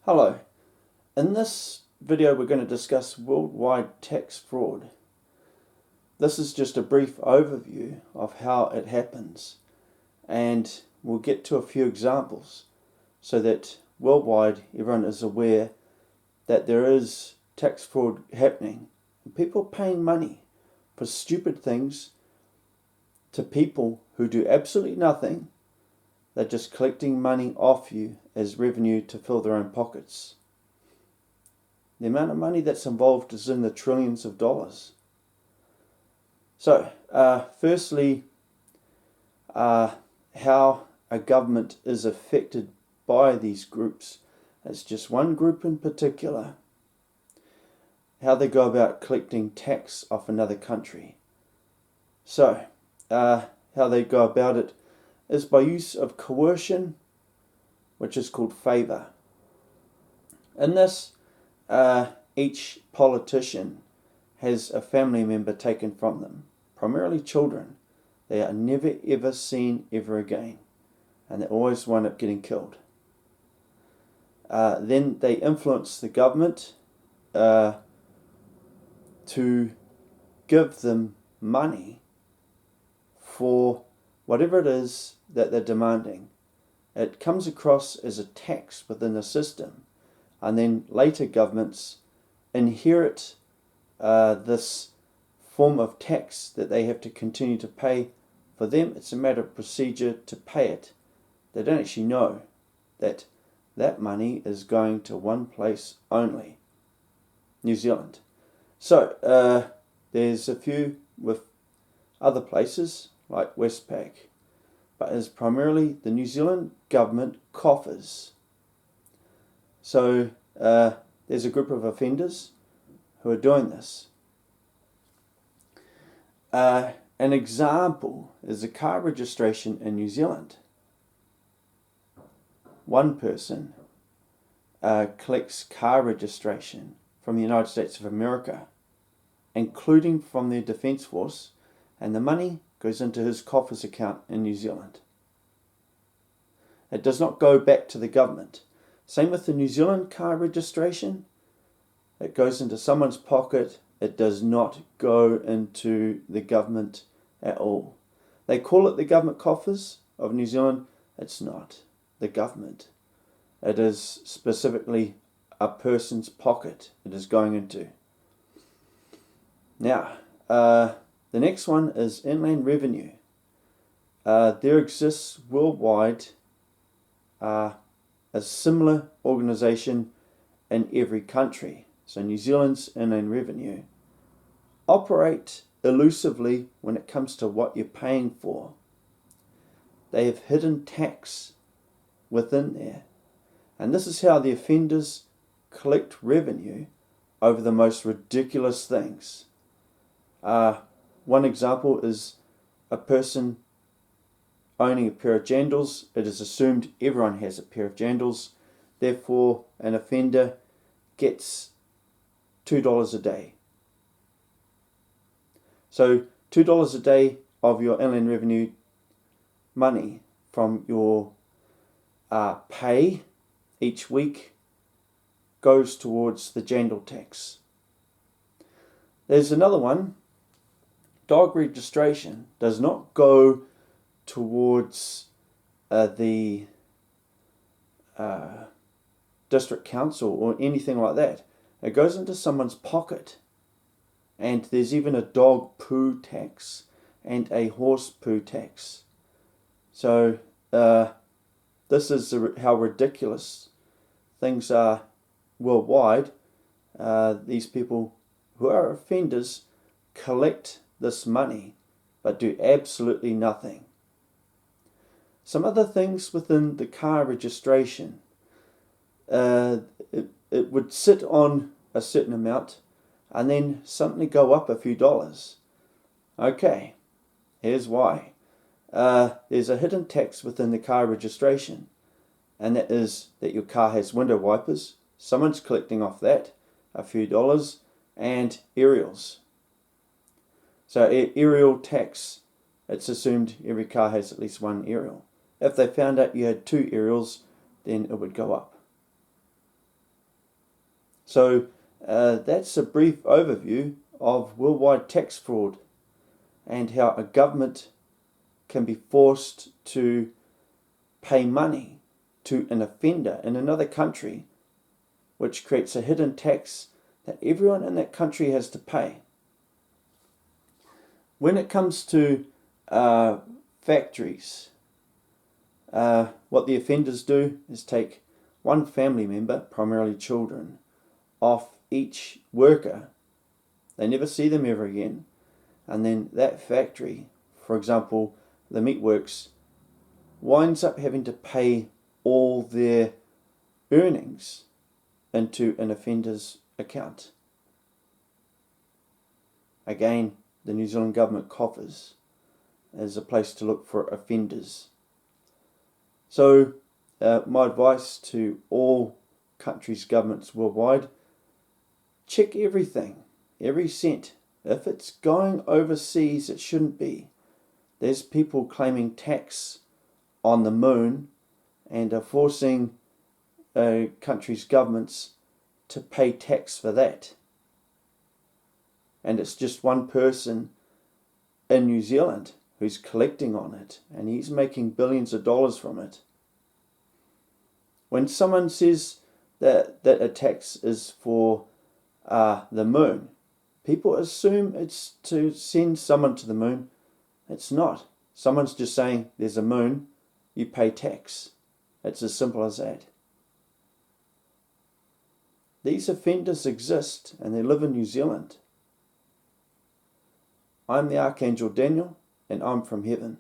Hello, in this video we're going to discuss worldwide tax fraud. This is just a brief overview of how it happens, and we'll get to a few examples so that worldwide everyone is aware that there is tax fraud happening. People are paying money for stupid things to people who do absolutely nothing. They're just collecting money off you as revenue to fill their own pockets. The amount of money that's involved is in the trillions of dollars. So, firstly, how a government is affected by these groups. It's just one group in particular. How they go about collecting tax off another country. So, how they go about it is by use of coercion, which is called favour. In this, each politician has a family member taken from them, primarily children. They are never ever seen ever again, and they always wind up getting killed. Then they influence the government to give them money for whatever it is that they're demanding. It comes across as a tax within the system, and then later governments inherit this form of tax that they have to continue to pay. For them, it's a matter of procedure to pay it. They don't actually know that that money is going to one place only, New Zealand. So there's a few with other places like Westpac, but it's primarily the New Zealand government coffers. So there's a group of offenders who are doing this. An example is a car registration in New Zealand. One person collects car registration from the United States of America, including from their Defence Force, and the money goes into his coffers account in New Zealand. It does not go back to the government. Same with the New Zealand car registration. It goes into someone's pocket. It does not go into the government at all. They call it the government coffers of New Zealand. It's not the government. It is specifically a person's pocket it is going into. Now, the next one is inland revenue. There exists worldwide a similar organisation in every country. So New Zealand's inland revenue operate elusively when it comes to what you're paying for. They have hidden tax within there. And this is how the offenders collect revenue over the most ridiculous things. One example is a person owning a pair of jandals. It is assumed everyone has a pair of jandals. Therefore, an offender gets $2 a day. So $2 a day of your inland revenue money from your pay each week goes towards the jandal tax. There's another one. Dog registration does not go towards the district council or anything like that. It goes into someone's pocket. And there's even a dog poo tax and a horse poo tax. So this is how ridiculous things are worldwide. These people who are offenders collect this money but do absolutely nothing. Some other things within the car registration. It would sit on a certain amount and then suddenly go up a few dollars. Okay, here's why. There's a hidden tax within the car registration, and that is that your car has window wipers. Someone's collecting off that a few dollars, and aerials. So aerial tax, it's assumed every car has at least one aerial. If they found out you had two aerials, then it would go up. So that's a brief overview of worldwide tax fraud and how a government can be forced to pay money to an offender in another country, which creates a hidden tax that everyone in that country has to pay. When it comes to factories, what the offenders do is take one family member, primarily children, off each worker. They never see them ever again. And then that factory, for example, the meatworks, winds up having to pay all their earnings into an offender's account. Again, the New Zealand government coffers as a place to look for offenders. So my advice to all countries' governments worldwide, check everything, every cent. If it's going overseas, it shouldn't be. There's people claiming tax on the moon and are forcing countries' governments to pay tax for that. And it's just one person in New Zealand who's collecting on it, and he's making billions of dollars from it. When someone says that a tax is for the moon, people assume it's to send someone to the moon. It's not. Someone's just saying, there's a moon, you pay tax. It's as simple as that. These offenders exist and they live in New Zealand. I'm the Archangel Daniel, and I'm from heaven.